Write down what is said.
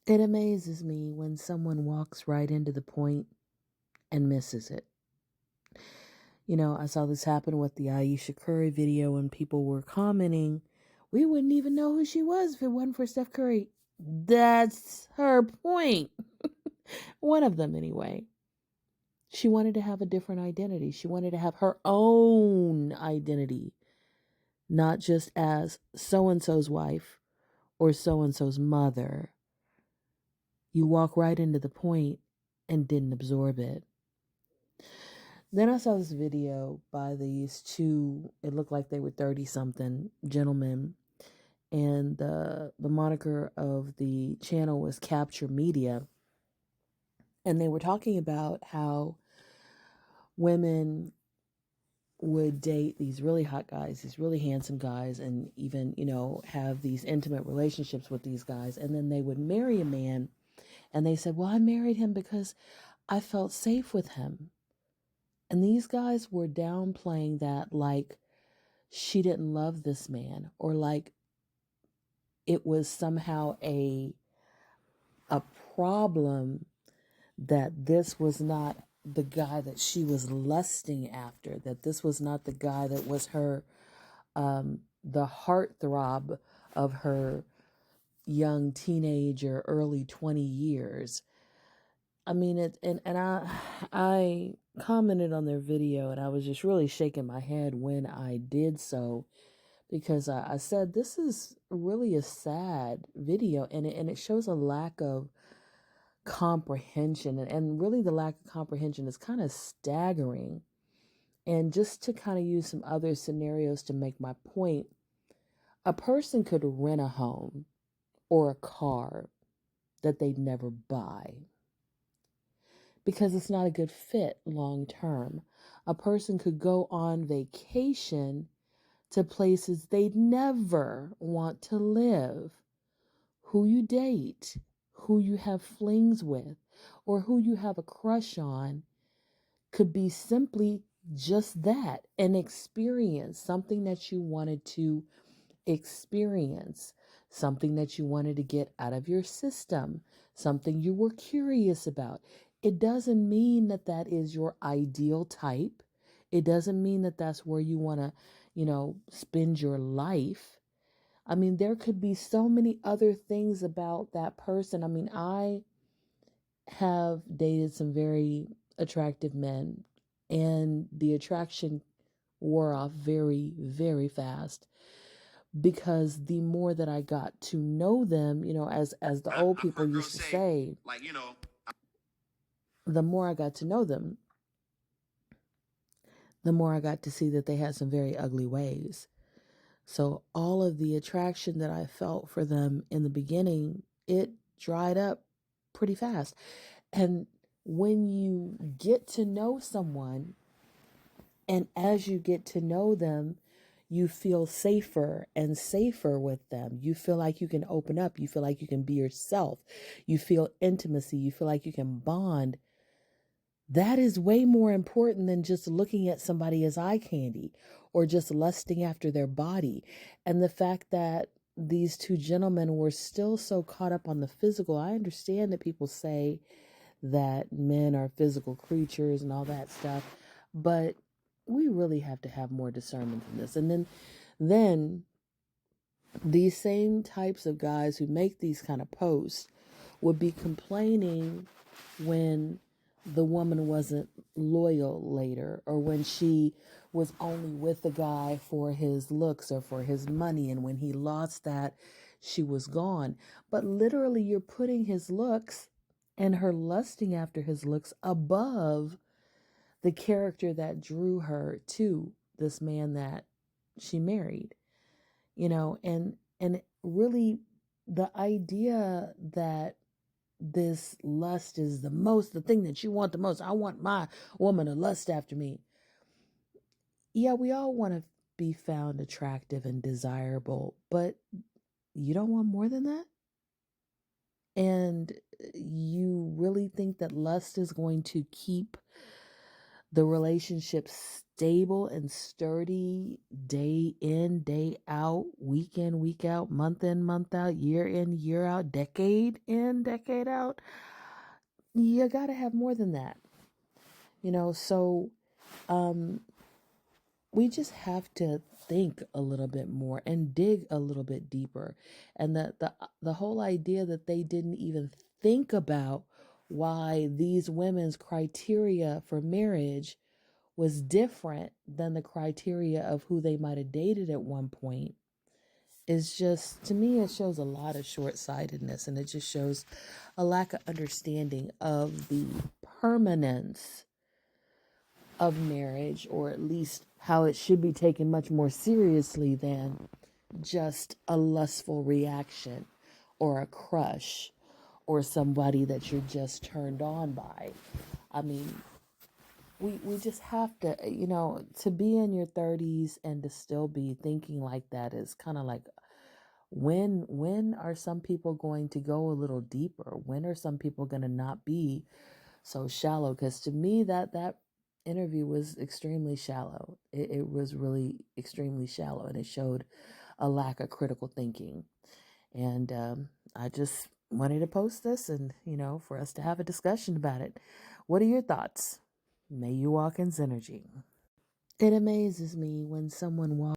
It amazes me when someone walks right into the point and misses it. I saw this happen with the Aisha Curry video and people were commenting, we wouldn't even know who she was if it wasn't for Steph Curry. That's her point. One of them, anyway. She wanted to have a different identity. She wanted to have her own identity, not just as so and so's wife or so and so's mother. You walk right into the point and didn't absorb it. Then I saw this video by these two, it looked like they were 30 something gentlemen. And the moniker of the channel was Capture Media. And they were talking about how women would date these really hot guys, these really handsome guys, and even, have these intimate relationships with these guys. And then they would marry a man. And they said, well, I married him because I felt safe with him. And these guys were downplaying that like she didn't love this man, or like it was somehow a problem that this was not the guy that she was lusting after, that this was not the guy that was her the heartthrob of her young teenage or early 20 years. I mean, I commented on their video and I was just really shaking my head when I did so, because I said, this is really a sad video, and it shows a lack of comprehension, and really the lack of comprehension is kind of staggering. And just to kind of use some other scenarios to make my point, a person could rent a home or a car that they'd never buy because it's not a good fit long term. A person could go on vacation to places they'd never want to live. Who you date, who you have flings with, or who you have a crush on could be simply just that, an experience, something that you wanted to experience, something that you wanted to get out of your system, something you were curious about. It doesn't mean that that is your ideal type. It doesn't mean that that's where you want to, spend your life. I mean, there could be so many other things about that person. I mean, I have dated some very attractive men, and the attraction wore off very, very fast, because the more that I got to know them, as the old people used to say, the more I got to know them, the more I got to see that they had some very ugly ways. So all of the attraction that I felt for them in the beginning, it dried up pretty fast. And when you get to know someone, and as you get to know them, you feel safer and safer with them. You feel like you can open up. You feel like you can be yourself. You feel intimacy. You feel like you can bond. That is way more important than just looking at somebody as eye candy or just lusting after their body. And the fact that these two gentlemen were still so caught up on the physical. I understand that people say that men are physical creatures and all that stuff, but we really have to have more discernment than this. And then these same types of guys who make these kind of posts would be complaining when the woman wasn't loyal later, or when she was only with the guy for his looks or for his money, and when he lost that, she was gone. But literally, you're putting his looks and her lusting after his looks above the character that drew her to this man that she married. And really, the idea that this lust is the thing that you want the most. I want my woman to lust after me. Yeah, we all want to be found attractive and desirable, but you don't want more than that? And you really think that lust is going to keep the relationship stable and sturdy day in, day out, week in, week out, month in, month out, year in, year out, decade in, decade out, you got to have more than that. So um, we just have to think a little bit more and dig a little bit deeper. And the whole idea that they didn't even think about why these women's criteria for marriage was different than the criteria of who they might have dated at one point is just, to me, it shows a lot of short-sightedness, and it just shows a lack of understanding of the permanence of marriage, or at least how it should be taken much more seriously than just a lustful reaction or a crush or somebody that you're just turned on by. I mean, we just have to, to be in your 30s and to still be thinking like that is kind of like, when are some people going to go a little deeper? When are some people going to not be so shallow? Because to me, that interview was extremely shallow. It was really extremely shallow, and it showed a lack of critical thinking. And I just wanted to post this, and for us to have a discussion about it. What are your thoughts? May you walk in synergy. It amazes me when someone walks